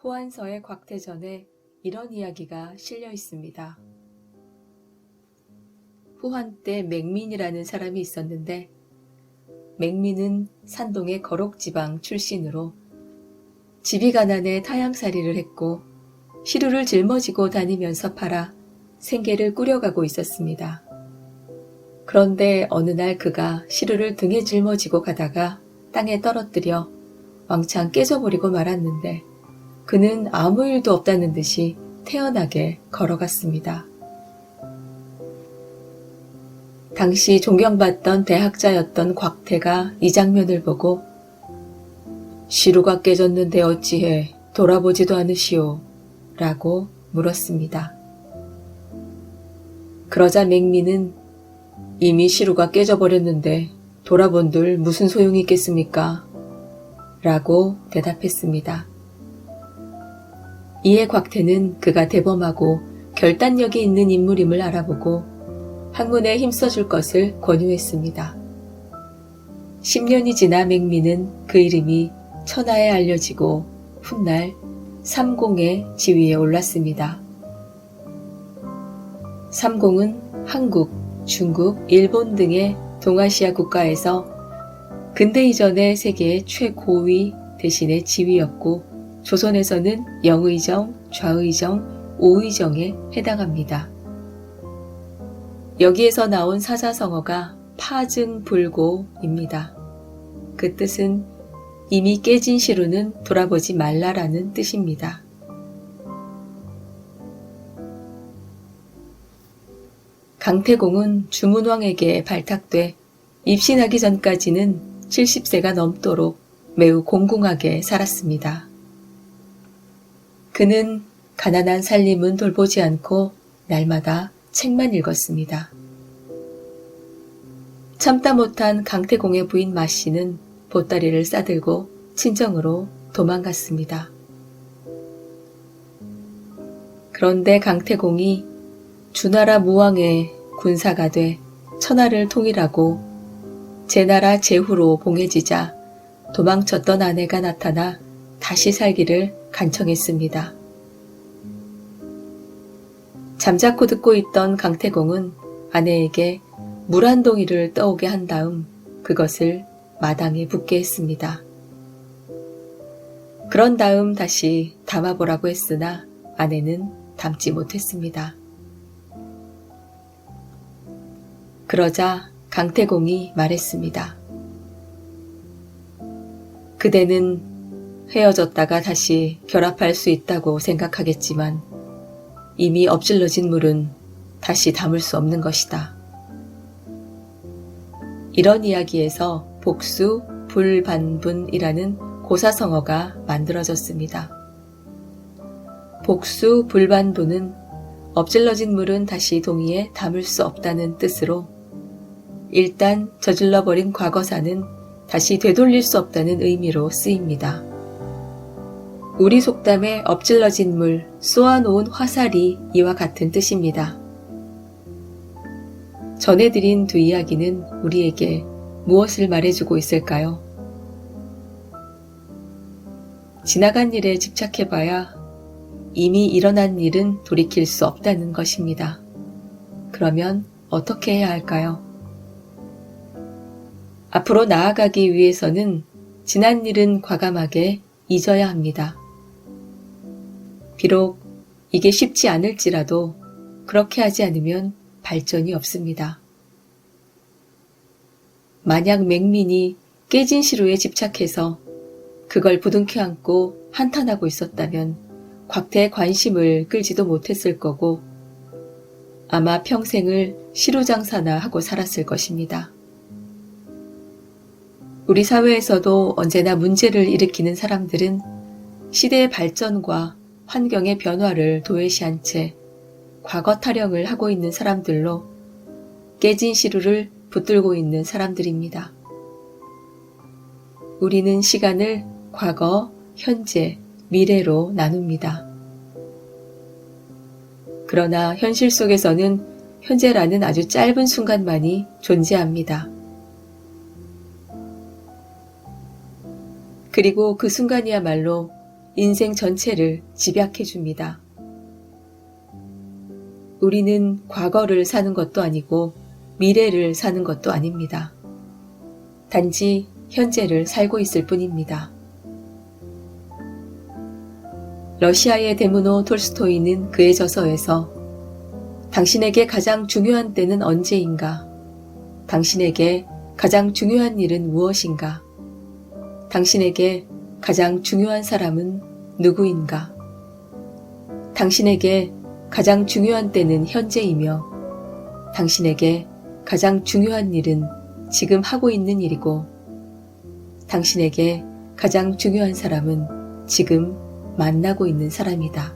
호안서의 곽태전에 이런 이야기가 실려 있습니다. 호안 때 맹민이라는 사람이 있었는데 맹민은 산동의 거록지방 출신으로 집이 가난해 타향살이를 했고 시루를 짊어지고 다니면서 팔아 생계를 꾸려가고 있었습니다. 그런데 어느 날 그가 시루를 등에 짊어지고 가다가 땅에 떨어뜨려 왕창 깨져버리고 말았는데 그는 아무 일도 없다는 듯이 태연하게 걸어갔습니다. 당시 존경받던 대학자였던 곽태가 이 장면을 보고 시루가 깨졌는데 어찌해 돌아보지도 않으시오? 라고 물었습니다. 그러자 맹민은 이미 시루가 깨져버렸는데 돌아본들 무슨 소용이 있겠습니까? 라고 대답했습니다. 이에 곽태는 그가 대범하고 결단력이 있는 인물임을 알아보고 학문에 힘써줄 것을 권유했습니다. 10년이 지나 맹민은 그 이름이 천하에 알려지고 훗날 삼공의 지위에 올랐습니다. 삼공은 한국, 중국, 일본 등의 동아시아 국가에서 근대 이전의 세계의 최고위 대신의 지위였고 조선에서는 영의정, 좌의정, 오의정에 해당합니다. 여기에서 나온 사자성어가 파증불고입니다. 그 뜻은 이미 깨진 시루는 돌아보지 말라라는 뜻입니다. 강태공은 주문왕에게 발탁돼 입신하기 전까지는 70세가 넘도록 매우 공공하게 살았습니다. 그는 가난한 살림은 돌보지 않고 날마다 책만 읽었습니다. 참다 못한 강태공의 부인 마씨는 보따리를 싸들고 친정으로 도망갔습니다. 그런데 강태공이 주나라 무왕의 군사가 돼 천하를 통일하고 제나라 제후로 봉해지자 도망쳤던 아내가 나타나 다시 살기를 간청했습니다. 잠자코 듣고 있던 강태공은 아내에게 물 한 동이를 떠오게 한 다음 그것을 마당에 붓게 했습니다. 그런 다음 다시 담아보라고 했으나 아내는 담지 못했습니다. 그러자 강태공이 말했습니다. 그대는 헤어졌다가 다시 결합할 수 있다고 생각하겠지만 이미 엎질러진 물은 다시 담을 수 없는 것이다. 이런 이야기에서 복수, 불반분이라는 고사성어가 만들어졌습니다. 복수, 불반분은 엎질러진 물은 다시 동이에 담을 수 없다는 뜻으로 일단 저질러버린 과거사는 다시 되돌릴 수 없다는 의미로 쓰입니다. 우리 속담에 엎질러진 물, 쏘아놓은 화살이 이와 같은 뜻입니다. 전해드린 두 이야기는 우리에게 무엇을 말해주고 있을까요? 지나간 일에 집착해봐야 이미 일어난 일은 돌이킬 수 없다는 것입니다. 그러면 어떻게 해야 할까요? 앞으로 나아가기 위해서는 지난 일은 과감하게 잊어야 합니다. 비록 이게 쉽지 않을지라도 그렇게 하지 않으면 발전이 없습니다. 만약 맹민이 깨진 시루에 집착해서 그걸 부둥켜 안고 한탄하고 있었다면 곽태의 관심을 끌지도 못했을 거고 아마 평생을 시루 장사나 하고 살았을 것입니다. 우리 사회에서도 언제나 문제를 일으키는 사람들은 시대의 발전과 환경의 변화를 도외시한 채 과거 타령을 하고 있는 사람들로 깨진 시루를 붙들고 있는 사람들입니다. 우리는 시간을 과거, 현재, 미래로 나눕니다. 그러나 현실 속에서는 현재라는 아주 짧은 순간만이 존재합니다. 그리고 그 순간이야말로 인생 전체를 집약해 줍니다. 우리는 과거를 사는 것도 아니고 미래를 사는 것도 아닙니다. 단지 현재를 살고 있을 뿐입니다. 러시아의 데무노 톨스토이는 그의 저서에서 당신에게 가장 중요한 때는 언제인가? 당신에게 가장 중요한 일은 무엇인가? 당신에게 가장 중요한 사람은 누구인가? 당신에게 가장 중요한 때는 현재이며 당신에게 가장 중요한 일은 지금 하고 있는 일이고 당신에게 가장 중요한 사람은 지금 만나고 있는 사람이다.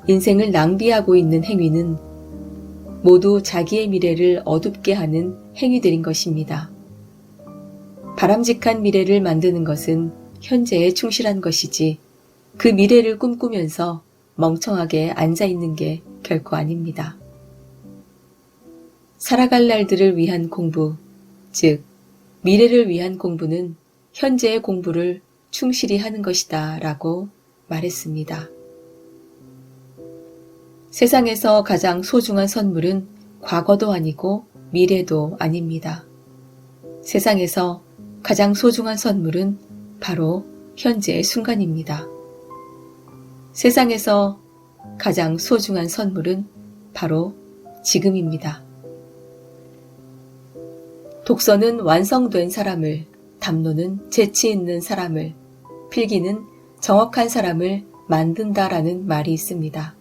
인생을 낭비하고 있는 행위는 모두 자기의 미래를 어둡게 하는 행위들인 것입니다. 바람직한 미래를 만드는 것은 현재에 충실한 것이지 그 미래를 꿈꾸면서 멍청하게 앉아있는 게 결코 아닙니다. 살아갈 날들을 위한 공부, 즉 미래를 위한 공부는 현재의 공부를 충실히 하는 것이다 라고 말했습니다. 세상에서 가장 소중한 선물은 과거도 아니고 미래도 아닙니다. 세상에서 가장 소중한 선물은 바로 현재의 순간입니다. 세상에서 가장 소중한 선물은 바로 지금입니다. 독서는 완성된 사람을, 담론은 재치 있는 사람을, 필기는 정확한 사람을 만든다라는 말이 있습니다.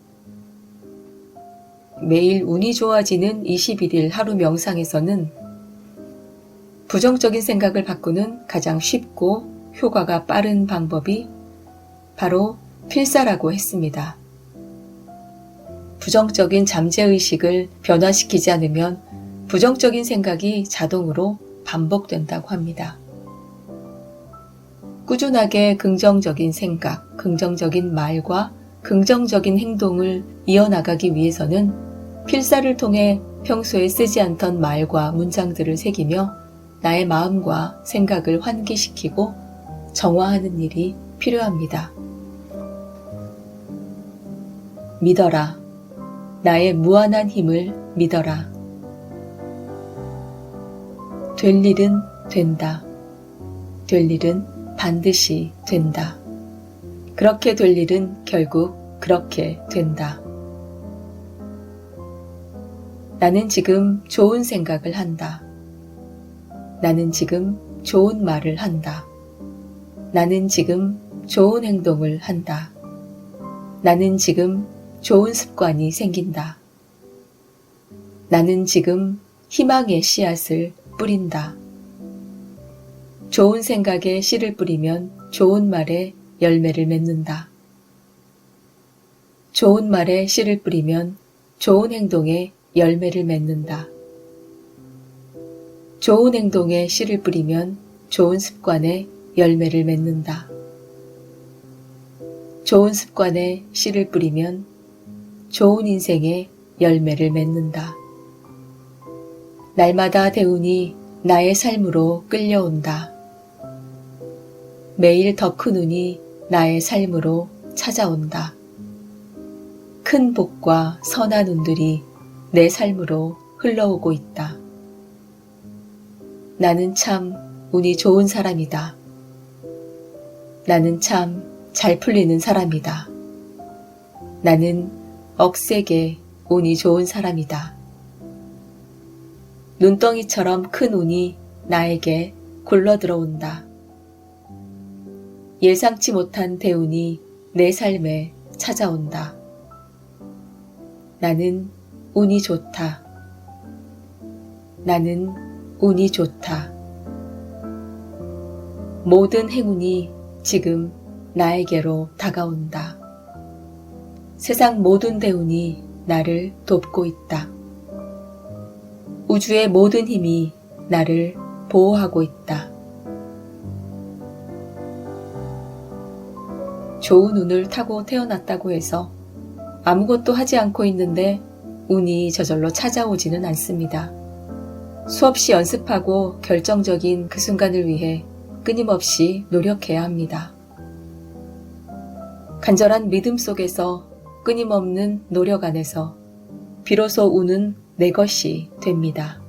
매일 운이 좋아지는 21일 하루 명상에서는 부정적인 생각을 바꾸는 가장 쉽고 효과가 빠른 방법이 바로 필사라고 했습니다. 부정적인 잠재의식을 변화시키지 않으면 부정적인 생각이 자동으로 반복된다고 합니다. 꾸준하게 긍정적인 생각, 긍정적인 말과 긍정적인 행동을 이어나가기 위해서는 필사를 통해 평소에 쓰지 않던 말과 문장들을 새기며 나의 마음과 생각을 환기시키고 정화하는 일이 필요합니다. 믿어라. 나의 무한한 힘을 믿어라. 될 일은 된다. 될 일은 반드시 된다. 그렇게 될 일은 결국 그렇게 된다. 나는 지금 좋은 생각을 한다. 나는 지금 좋은 말을 한다. 나는 지금 좋은 행동을 한다. 나는 지금 좋은 습관이 생긴다. 나는 지금 희망의 씨앗을 뿌린다. 좋은 생각에 씨를 뿌리면 좋은 말에 열매를 맺는다. 좋은 말에 씨를 뿌리면 좋은 행동에 열매를 맺는다. 좋은 행동에 씨를 뿌리면 좋은 습관에 열매를 맺는다. 좋은 습관에 씨를 뿌리면 좋은 인생에 열매를 맺는다. 날마다 대운이 나의 삶으로 끌려온다. 매일 더 큰 운이 나의 삶으로 찾아온다. 큰 복과 선한 운들이 내 삶으로 흘러오고 있다. 나는 참 운이 좋은 사람이다. 나는 참 잘 풀리는 사람이다. 나는 억세게 운이 좋은 사람이다. 눈덩이처럼 큰 운이 나에게 굴러 들어온다. 예상치 못한 대운이 내 삶에 찾아온다. 나는 운이 좋다. 나는 운이 좋다. 모든 행운이 지금 나에게로 다가온다. 세상 모든 대운이 나를 돕고 있다. 우주의 모든 힘이 나를 보호하고 있다. 좋은 운을 타고 태어났다고 해서 아무것도 하지 않고 있는데 운이 저절로 찾아오지는 않습니다. 수없이 연습하고 결정적인 그 순간을 위해 끊임없이 노력해야 합니다. 간절한 믿음 속에서 끊임없는 노력 안에서 비로소 운은 내 것이 됩니다.